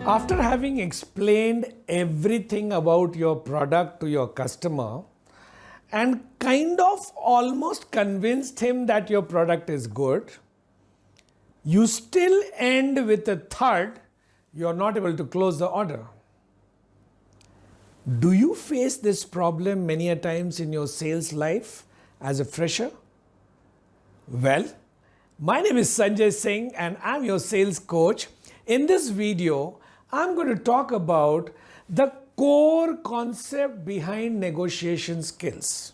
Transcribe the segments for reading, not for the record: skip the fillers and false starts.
After having explained everything about your product to your customer and kind of almost convinced him that your product is good, you still end with a third, you're not able to close the order. Do you face this problem many a times in your sales life as a fresher? Well, my name is Sanjay Singh and I'm your sales coach. In this video, I'm going to talk about the core concept behind negotiation skills.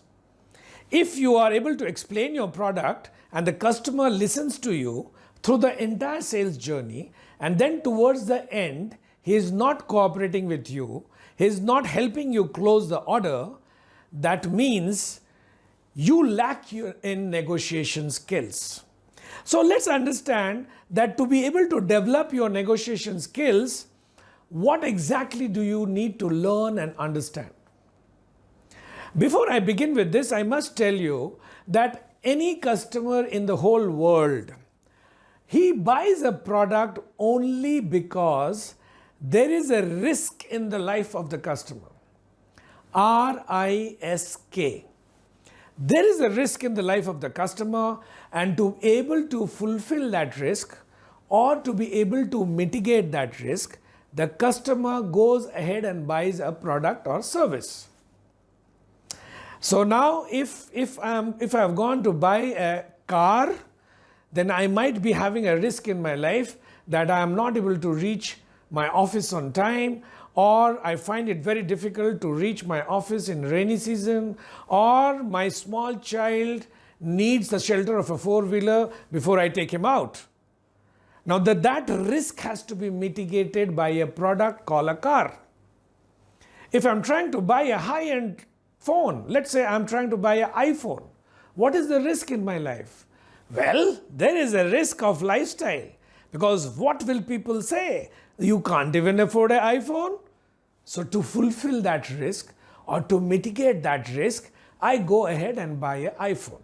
If you are able to explain your product and the customer listens to you through the entire sales journey, and then towards the end, he is not cooperating with you, he is not helping you close the order, that means you lack in negotiation skills. So let's understand that to be able to develop your negotiation skills, what exactly do you need to learn and understand? Before I begin with this, I must tell you that any customer in the whole world, he buys a product only because there is a risk in the life of the customer. R-I-S-K. There is a risk in the life of the customer, and to be able to fulfill that risk or to be able to mitigate that risk, the customer goes ahead and buys a product or service. So now if I've gone to buy a car, then I might be having a risk in my life that I am not able to reach my office on time, or I find it very difficult to reach my office in rainy season, or my small child needs the shelter of a four-wheeler before I take him out. Now that risk has to be mitigated by a product called a car. If I'm trying to buy a high-end phone, let's say I'm trying to buy an iPhone, what is the risk in my life? Well, there is a risk of lifestyle, because what will people say? You can't even afford an iPhone? So to fulfill that risk or to mitigate that risk, I go ahead and buy an iPhone.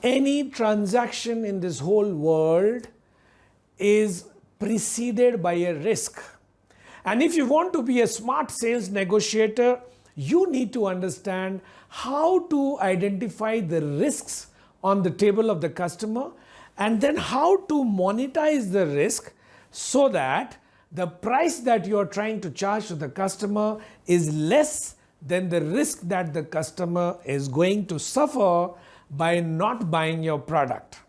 Any transaction in this whole world is preceded by a risk. And if you want to be a smart sales negotiator, you need to understand how to identify the risks on the table of the customer, and then how to monetize the risk so that the price that you are trying to charge to the customer is less than the risk that the customer is going to suffer by not buying your product.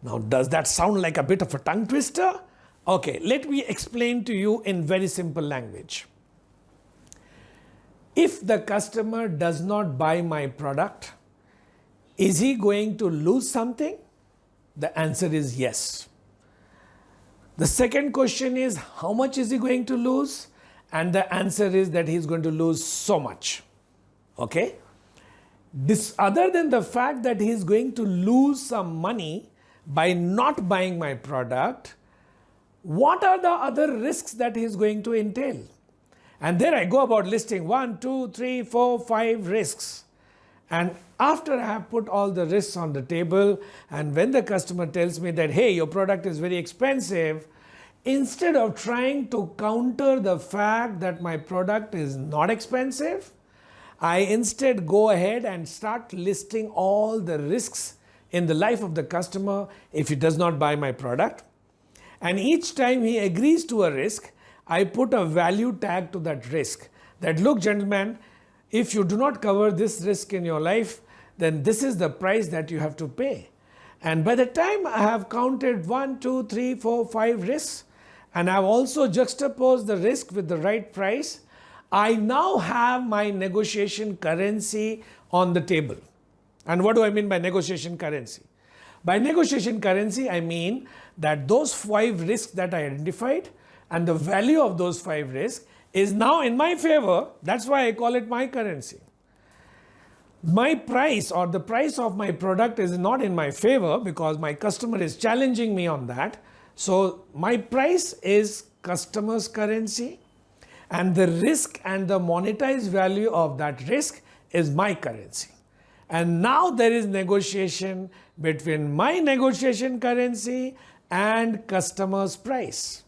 Now, does that sound like a bit of a tongue twister? Okay, let me explain to you in very simple language. If the customer does not buy my product, is he going to lose something? The answer is yes. The second question is, how much is he going to lose? And the answer is that he's going to lose so much. Okay? This, other than the fact that he's going to lose some money by not buying my product, what are the other risks that he's going to entail? And there I go about listing 1, 2, 3, 4, 5 risks. And after I have put all the risks on the table, and when the customer tells me that, hey, your product is very expensive, instead of trying to counter the fact that my product is not expensive, I instead go ahead and start listing all the risks in the life of the customer if he does not buy my product. And each time he agrees to a risk, I put a value tag to that risk. That, look, gentlemen, if you do not cover this risk in your life, then this is the price that you have to pay. And by the time I have counted 1, 2, 3, 4, 5 risks, and I've also juxtaposed the risk with the right price, I now have my negotiation currency on the table. And what do I mean by negotiation currency? By negotiation currency, I mean that those 5 risks that I identified and the value of those 5 risks is now in my favor. That's why I call it my currency. My price or the price of my product is not in my favor because my customer is challenging me on that. So my price is customer's currency, and the risk and the monetized value of that risk is my currency. And now there is negotiation between my negotiation currency and customer's price.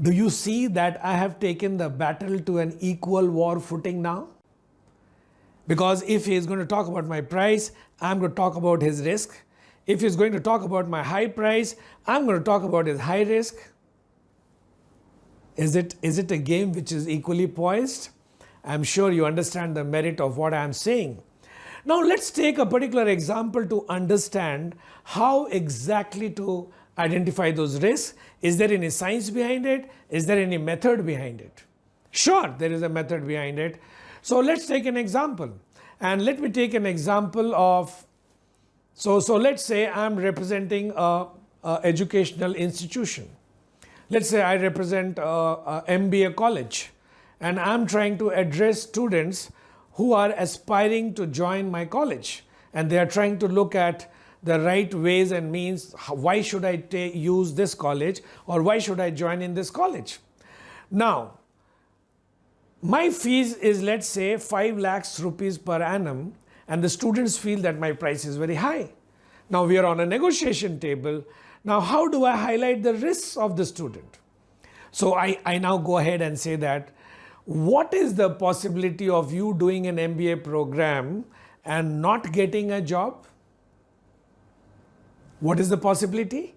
Do you see that I have taken the battle to an equal war footing now? Because if he is going to talk about my price, I'm going to talk about his risk. If he's going to talk about my high price, I'm going to talk about his high risk. Is it a game which is equally poised? I'm sure you understand the merit of what I'm saying. Now let's take a particular example to understand how exactly to identify those risks. Is there any science behind it? Is there any method behind it? Sure, there is a method behind it. So let's take an example. And let me take an example of, so let's say I'm representing a educational institution. Let's say I represent a MBA college, and I'm trying to address students who are aspiring to join my college, and they are trying to look at the right ways and means. Why should I use this college, or why should I join in this college? Now, my fees is, let's say, 5 lakhs rupees per annum, and the students feel that my price is very high. Now we are on a negotiation table. Now how do I highlight the risks of the student? So I now go ahead and say that, what is the possibility of you doing an MBA program and not getting a job? What is the possibility?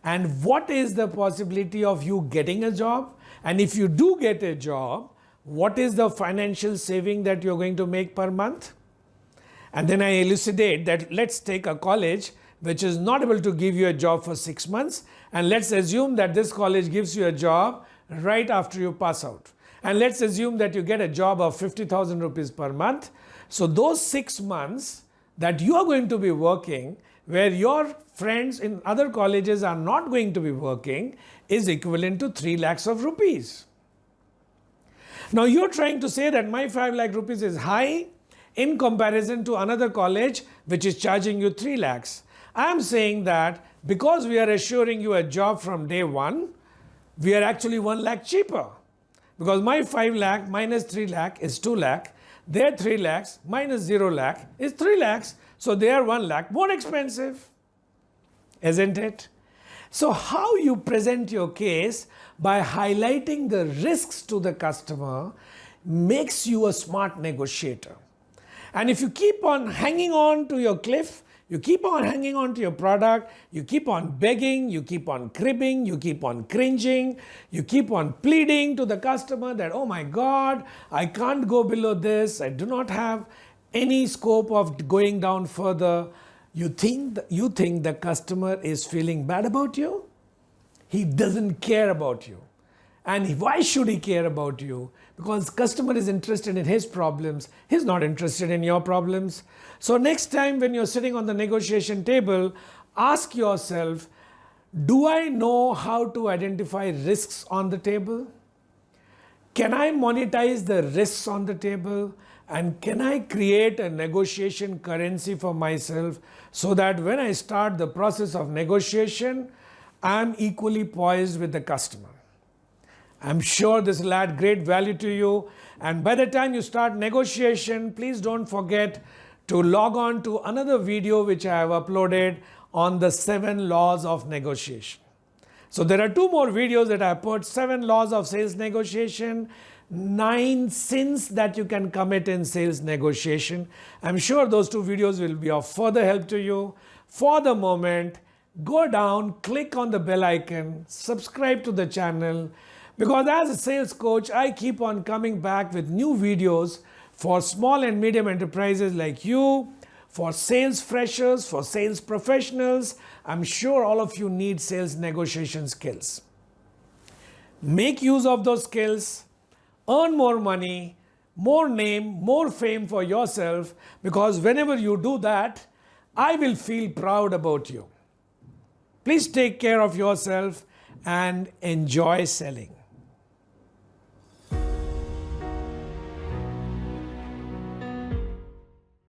And what is the possibility of you getting a job? And if you do get a job, what is the financial saving that you're going to make per month? And then I elucidate that let's take a college which is not able to give you a job for 6 months, and let's assume that this college gives you a job right after you pass out. And let's assume that you get a job of 50,000 rupees per month. So those 6 months that you are going to be working, where your friends in other colleges are not going to be working, is equivalent to 3 lakhs of rupees. Now you're trying to say that my 5 lakh rupees is high in comparison to another college which is charging you 3 lakhs. I'm saying that because we are assuring you a job from day one, we are actually 1 lakh cheaper. Because my 5 lakh minus 3 lakh is 2 lakh. Their 3 lakhs minus 0 lakh is 3 lakhs. So they are 1 lakh more expensive. Isn't it? So how you present your case by highlighting the risks to the customer makes you a smart negotiator. And if you keep on hanging on to your cliff, you keep on hanging on to your product, you keep on begging, you keep on cribbing, you keep on cringing, you keep on pleading to the customer that, oh my God, I can't go below this, I do not have any scope of going down further. You think the customer is feeling bad about you? He doesn't care about you. And why should he care about you? Because customer is interested in his problems. He's not interested in your problems. So next time when you're sitting on the negotiation table, ask yourself, do I know how to identify risks on the table? Can I monetize the risks on the table? And can I create a negotiation currency for myself so that when I start the process of negotiation, I'm equally poised with the customer? I'm sure this will add great value to you. And by the time you start negotiation, please don't forget to log on to another video which I have uploaded on the 7 laws of negotiation. So there are 2 more videos that I put: 7 laws of sales negotiation, 9 sins that you can commit in sales negotiation. I'm sure those 2 videos will be of further help to you. For the moment, go down, click on the bell icon, subscribe to the channel. Because as a sales coach, I keep on coming back with new videos for small and medium enterprises like you, for sales freshers, for sales professionals. I'm sure all of you need sales negotiation skills. Make use of those skills, earn more money, more name, more fame for yourself, because whenever you do that, I will feel proud about you. Please take care of yourself and enjoy selling.